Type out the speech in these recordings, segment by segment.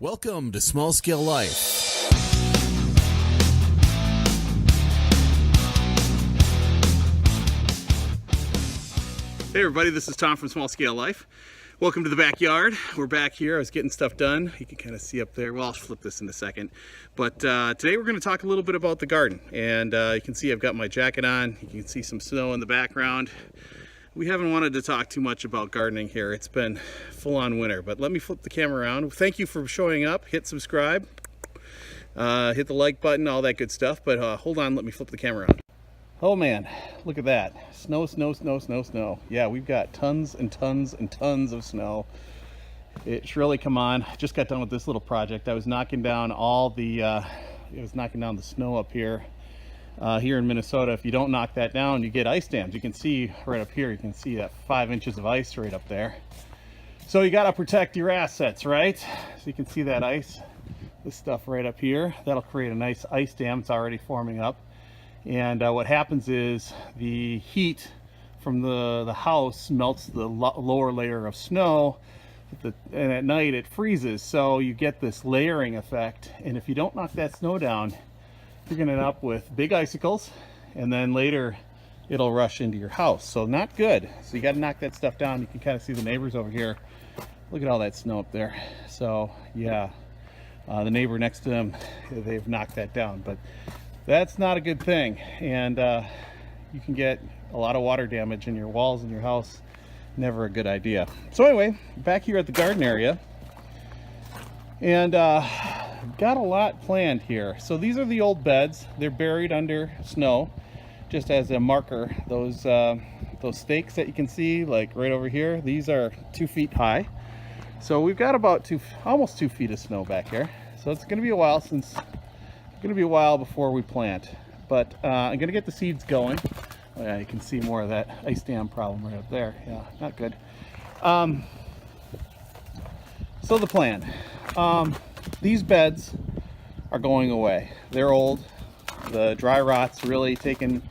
Welcome to Small Scale Life. Hey everybody, this is Tom from Small Scale Life. Welcome to the backyard. We're back here. I was getting stuff done. You can kind of see up there. Well, I'll flip this in a second. But today we're going to talk a little bit about the garden. And you can see I've got my jacket on. You can see some snow in the background. We haven't wanted to talk too much about gardening here. It's been full-on winter, but let me flip the camera around. Thank you for showing up. Hit subscribe, hit the like button, all that good stuff. But hold on, let me flip the camera around. Oh man, look at that. Snow, snow, snow, snow, snow. Yeah, we've got tons and tons and tons of snow. It's really come on. I just got done with this little project. I was knocking down all the, the snow up here. Here in Minnesota, if you don't knock that down, you get ice dams. You can see right up here, you can see that 5 inches of ice right up there. So you got to protect your assets, right? So you can see that ice, this stuff right up here. That'll create a nice ice dam. It's already forming up. And what happens is the heat from the house melts the lower layer of snow, and at night it freezes. So you get this layering effect. And if you don't knock that snow down, you're going to end up with big icicles, and then later it'll rush into your house. So not good. So you got to knock that stuff down. You can kind of see the neighbors over here. Look at all that snow up there. So yeah, the neighbor next to them, they've knocked that down, but that's not a good thing. And you can get a lot of water damage in your walls in your house. Never a good idea. So anyway, back here at the garden area, and got a lot planned here. So these are the old beds. They're buried under snow, just as a marker. Those stakes that you can see, like right over here, these are 2 feet high. So we've got about almost 2 feet of snow back here. So it's going to be a while before we plant. But I'm going to get the seeds going. Oh, yeah, you can see more of that ice dam problem right up there. Yeah, not good. So the plan. These beds are going away. They're old. The dry rot's really taking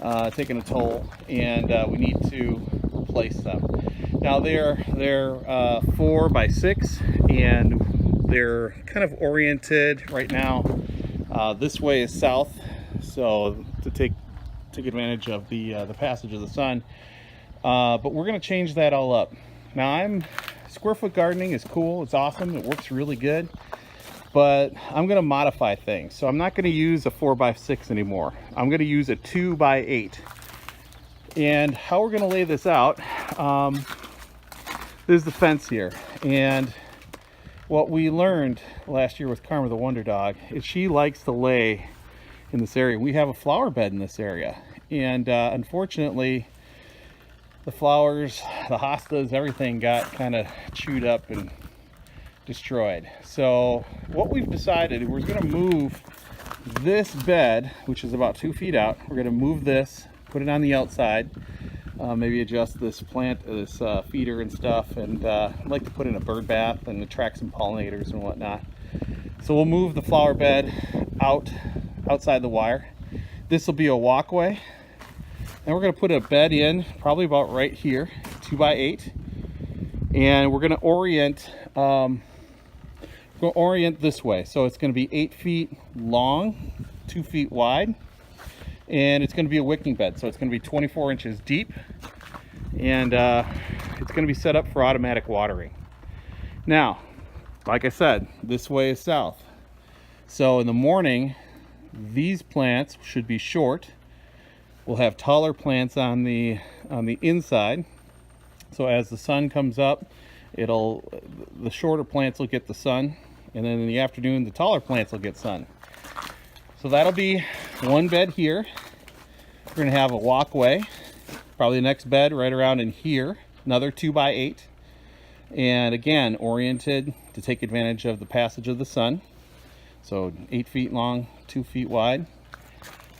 a toll, and we need to replace them. Now they're 4 by 6, and they're kind of oriented right now. This way is south, so to take advantage of the passage of the sun. But we're going to change that all up. Now square foot gardening is cool. It's awesome. It works really good. But I'm going to modify things. So I'm not going to use a 4 by 6 anymore. I'm going to use a 2 by 8. And how we're going to lay this out, there's the fence here. And what we learned last year with Karma the Wonder Dog is she likes to lay in this area. We have a flower bed in this area. And unfortunately, the flowers, the hostas, everything got kind of chewed up and destroyed. So what we've decided, we're going to move this bed, which is about 2 feet out. We're going to move this, put it on the outside, maybe adjust this feeder and stuff, and I'd like to put in a bird bath and attract some pollinators and whatnot. So we'll move the flower bed outside the wire. This will be a walkway, and we're going to put a bed in probably about right here, 2 by 8, and we're going to orient this way. So it's going to be 8 feet long, 2 feet wide, and it's going to be a wicking bed. So it's going to be 24 inches deep, and it's going to be set up for automatic watering. Now, like I said, this way is south. So in the morning, these plants should be short. We'll have taller plants on the inside. So as the sun comes up, the shorter plants will get the sun, and then in the afternoon the taller plants will get sun. So that'll be one bed here. We're going to have a walkway, probably the next bed right around in here, another 2 by 8, and again oriented to take advantage of the passage of the sun. So 8 feet long, 2 feet wide.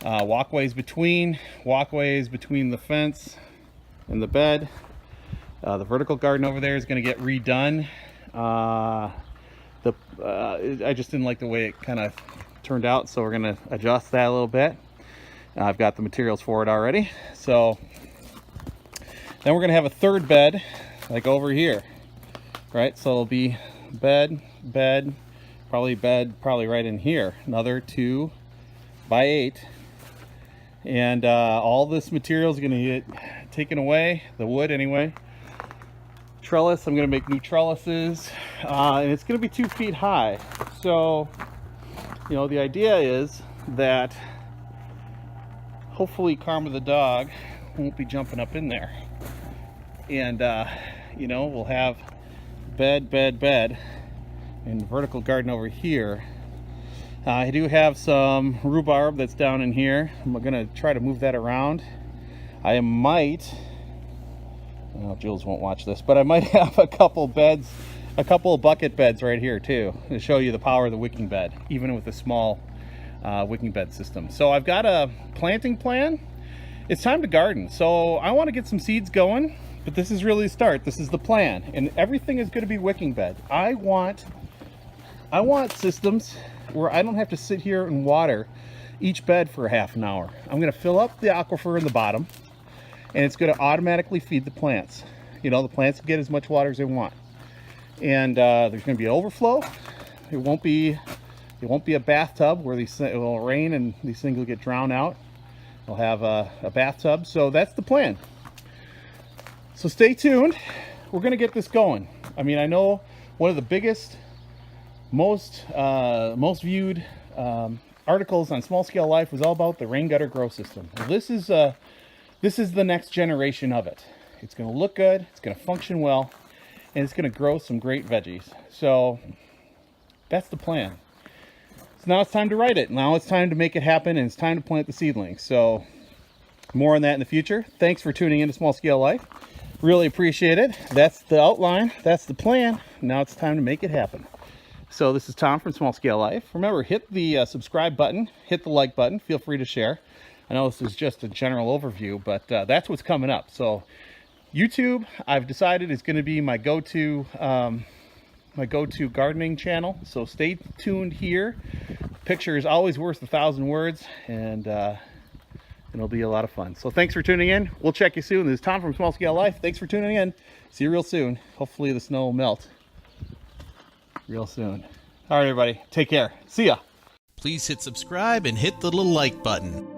Walkways between the fence and the bed. The vertical garden over there is going to get redone. I just didn't like the way it kind of turned out, so we're going to adjust that a little bit. I've got the materials for it already. So then we're going to have a third bed like over here, right? So it'll be bed, probably bed right in here. Another 2 by 8. And all this material is going to get taken away, the wood anyway. Trellis, I'm going to make new trellises, and it's going to be 2 feet high. So, you know, the idea is that hopefully Karma the dog won't be jumping up in there. And, you know, we'll have bed, and vertical garden over here. I do have some rhubarb that's down in here. I'm gonna try to move that around. I might, well, Jules won't watch this, but I might have a couple of bucket beds right here too, to show you the power of the wicking bed, even with a small wicking bed system. So I've got a planting plan. It's time to garden. So I want to get some seeds going, but this is really the start. This is the plan, and everything is going to be wicking bed. I want systems where I don't have to sit here and water each bed for half an hour. I'm going to fill up the aquifer in the bottom, and it's going to automatically feed the plants. You know, the plants get as much water as they want. And there's going to be an overflow. It won't be a bathtub where it will rain and these things will get drowned out. We'll have a bathtub. So that's the plan. So stay tuned. We're going to get this going. I mean, I know one of the biggest, most viewed articles on Small Scale Life was all about the rain gutter grow system. Well, this is the next generation of it. It's going to look good, it's going to function well, and it's going to grow some great veggies. So that's the plan. So now it's time to write it. Now it's time to make it happen, and it's time to plant the seedlings. So more on that in the future. Thanks for tuning in to Small Scale Life. Really appreciate it. That's the outline. That's the plan. Now it's time to make it happen. So this is Tom from Small Scale Life. Remember, hit the subscribe button, hit the like button. Feel free to share. I know this is just a general overview, but that's what's coming up. So YouTube, I've decided, is going to be my go-to gardening channel. So stay tuned here. Picture is always worth 1,000 words, and it'll be a lot of fun. So thanks for tuning in. We'll check you soon. This is Tom from Small Scale Life. Thanks for tuning in. See you real soon. Hopefully the snow will melt real soon. All right, everybody. Take care. See ya. Please hit subscribe and hit the little like button.